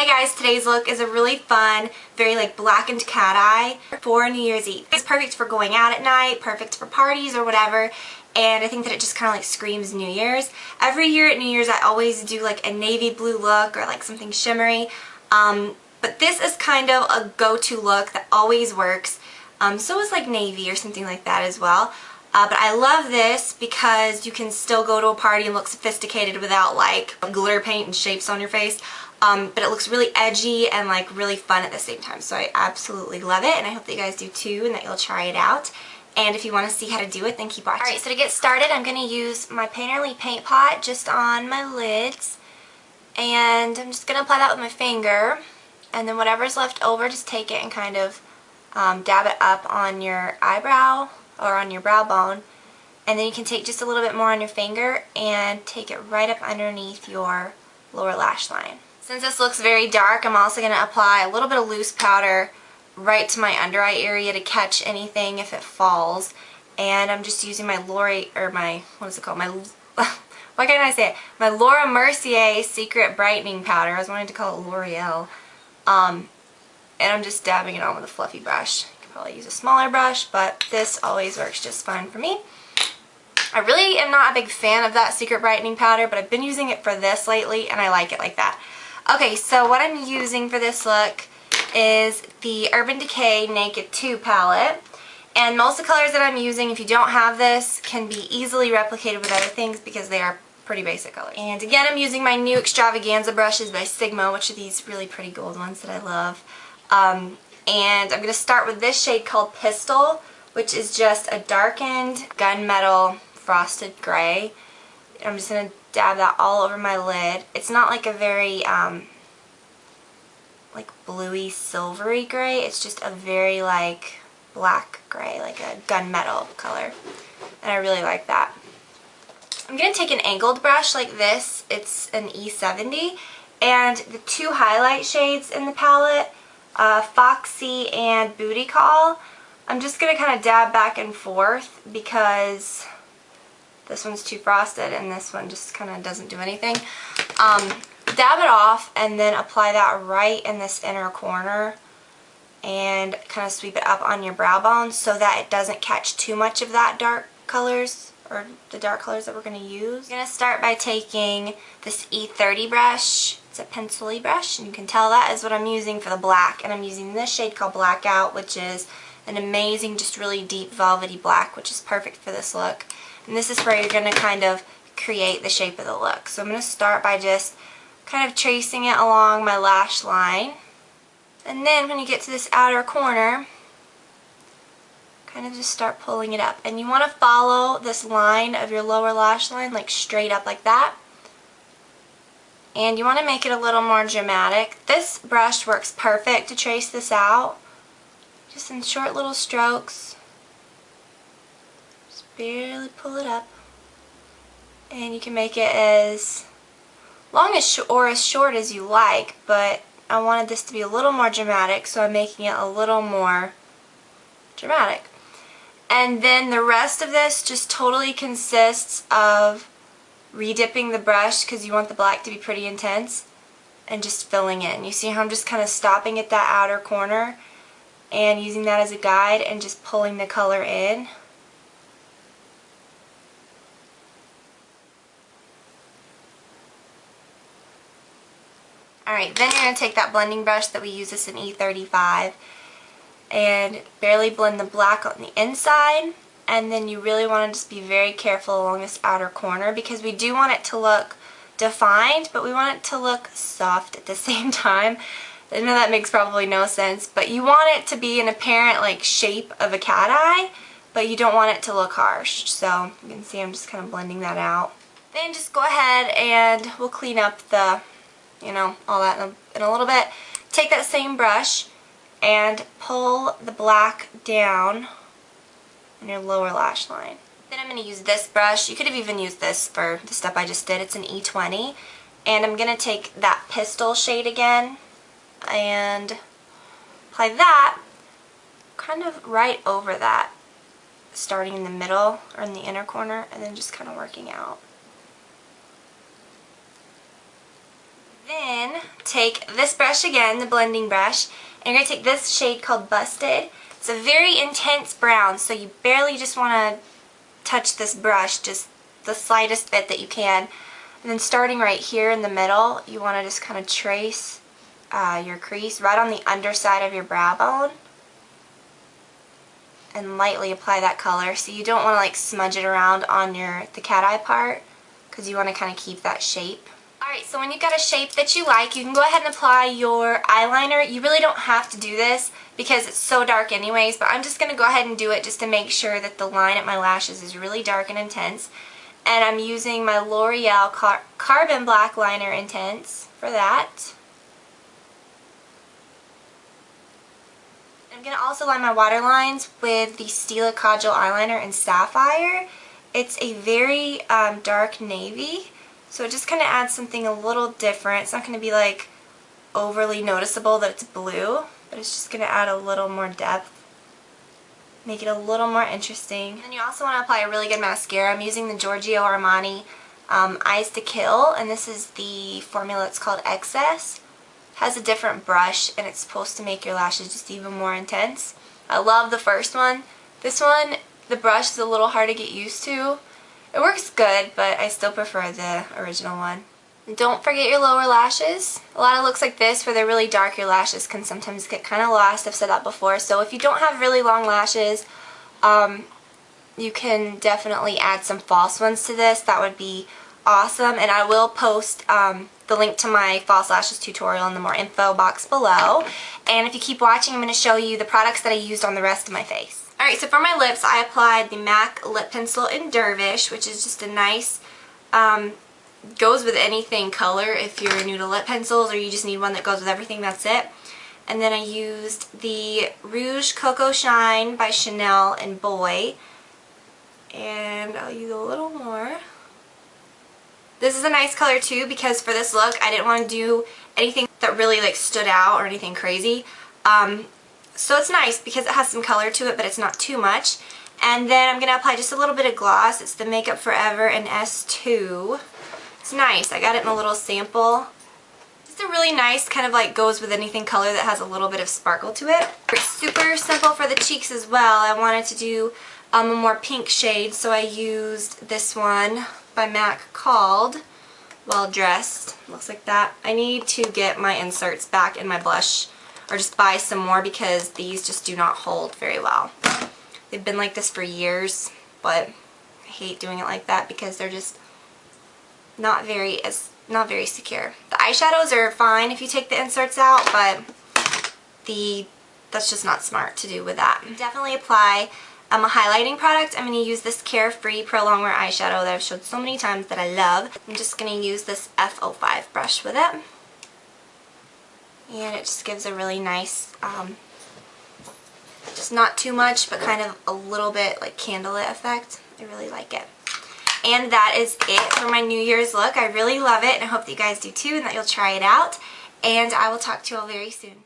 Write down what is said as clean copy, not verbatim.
Hey guys, today's look is a really fun, very like blackened cat eye for New Year's Eve. It's perfect for going out at night, perfect for parties or whatever, and I think that it just kind of like screams New Year's. Every year at New Year's I always do like a navy blue look or like something shimmery, but this is kind of a go-to look that always works. So is like navy or something like that as well. But I love this because you can still go to a party and look sophisticated without like glitter paint and shapes on your face. But it looks really edgy and like really fun at the same time. So I absolutely love it, and I hope that you guys do too and that you'll try it out. And if you want to see how to do it, then keep watching. Alright, so to get started, I'm going to use my Painterly paint pot just on my lids. And I'm just going to apply that with my finger. And then whatever's left over, just take it and kind of dab it up on your eyebrow or on your brow bone. And then you can take just a little bit more on your finger and take it right up underneath your lower lash line. Since this looks very dark, I'm also going to apply a little bit of loose powder right to my under eye area to catch anything if it falls. And I'm just using my what is it called? Why can't I say it? My Laura Mercier Secret Brightening Powder. I was wanting to call it L'Oreal. And I'm just dabbing it on with a fluffy brush. You could probably use a smaller brush, but this always works just fine for me. I really am not a big fan of that Secret Brightening Powder, but I've been using it for this lately, and I like it like that. Okay, so what I'm using for this look is the Urban Decay Naked 2 palette. And most of the colors that I'm using, if you don't have this, can be easily replicated with other things because they are pretty basic colors. And again, I'm using my new Extravaganza brushes by Sigma, which are these really pretty gold ones that I love. And I'm going to start with this shade called Pistol, which is just a darkened gunmetal frosted gray. I'm just going to dab that all over my lid. It's not like a very like bluey silvery gray. It's just a very like black gray, like a gunmetal color. And I really like that. I'm going to take an angled brush like this. It's an E70. And the two highlight shades in the palette, Foxy and Booty Call, I'm just going to kind of dab back and forth because this one's too frosted and this one just kind of doesn't do anything. Dab it off and then apply that right in this inner corner and kind of sweep it up on your brow bone so that it doesn't catch too much of that dark colors or the dark colors that we're going to use. I'm going to start by taking this E30 brush. It's a pencil-y brush, and you can tell that is what I'm using for the black, and I'm using this shade called Blackout, which is an amazing, just really deep velvety black, which is perfect for this look. And this is where you're going to kind of create the shape of the look. So I'm going to start by just kind of tracing it along my lash line. And then when you get to this outer corner, kind of just start pulling it up. And you want to follow this line of your lower lash line like straight up like that. And you want to make it a little more dramatic. This brush works perfect to trace this out. Just in short little strokes. Just barely pull it up. And you can make it as long as or as short as you like, but I wanted this to be a little more dramatic, so I'm making it a little more dramatic. And then the rest of this just totally consists of redipping the brush because you want the black to be pretty intense and just filling in. You see how I'm just kind of stopping at that outer corner and using that as a guide and just pulling the color in. Alright, then you're going to take that blending brush that we use, this in E35, and barely blend the black on the inside, and then you really want to just be very careful along this outer corner because we do want it to look defined, but we want it to look soft at the same time. I know that makes probably no sense, but you want it to be an apparent like shape of a cat eye, but you don't want it to look harsh. So you can see I'm just kind of blending that out. Then just go ahead and we'll clean up the, all that in a little bit. Take that same brush and pull the black down on your lower lash line. Then I'm going to use this brush. You could have even used this for the step I just did. It's an E20. And I'm going to take that Pistol shade again and apply that kind of right over that, starting in the middle or in the inner corner and then just kind of working out. Then take this brush again, the blending brush, and you're going to take this shade called Busted. It's a very intense brown, so you barely just want to touch this brush, just the slightest bit that you can. And then starting right here in the middle, you want to just kind of trace your crease right on the underside of your brow bone and lightly apply that color. So you don't want to like smudge it around on the cat eye part because you want to kind of keep that shape. Alright, so when you've got a shape that you like, you can go ahead and apply your eyeliner. You really don't have to do this because it's so dark anyways, but I'm just going to go ahead and do it just to make sure that the line at my lashes is really dark and intense. And I'm using my L'Oreal Carbon Black Liner Intense for that. I'm going to also line my waterlines with the Stila Kajal Eyeliner in Sapphire. It's a very dark navy, so it just kind of adds something a little different. It's not going to be like overly noticeable that it's blue, but it's just going to add a little more depth, make it a little more interesting. And you also want to apply a really good mascara. I'm using the Giorgio Armani Eyes to Kill, and this is the formula. It's called Excess. It has a different brush, and it's supposed to make your lashes just even more intense. I love the first one. This one, the brush is a little hard to get used to. It works good, but I still prefer the original one. And don't forget your lower lashes. A lot of looks like this, where they're really dark, your lashes can sometimes get kind of lost. I've said that before. So if you don't have really long lashes, you can definitely add some false ones to this. That would be awesome. And I will post the link to my false lashes tutorial in the more info box below. And if you keep watching, I'm going to show you the products that I used on the rest of my face. Alright, so for my lips, I applied the MAC lip pencil in Dervish, which is just a nice, goes with anything color if you're new to lip pencils or you just need one that goes with everything, that's it. And then I used the Rouge Coco Shine by Chanel and Boy. And I'll use a little more. This is a nice color too because for this look I didn't want to do anything that really like stood out or anything crazy. So it's nice because it has some color to it, but it's not too much. And then I'm going to apply just a little bit of gloss. It's the Makeup Forever in S2. It's nice. I got it in a little sample. Just a really nice kind of like goes with anything color that has a little bit of sparkle to it. It's super simple for the cheeks as well. I wanted to do a more pink shade, so I used this one by MAC called Well Dressed. Looks like that. I need to get my inserts back in my blush or just buy some more because these just do not hold very well. They've been like this for years, but I hate doing it like that because they're just not very secure. The eyeshadows are fine if you take the inserts out, but that's just not smart to do with that. Definitely apply a highlighting product. I'm going to use this Carefree Pro Longwear eyeshadow that I've showed so many times that I love. I'm just going to use this F05 brush with it. And it just gives a really nice, just not too much, but kind of a little bit like candlelit effect. I really like it. And that is it for my New Year's look. I really love it, and I hope that you guys do too and that you'll try it out. And I will talk to you all very soon.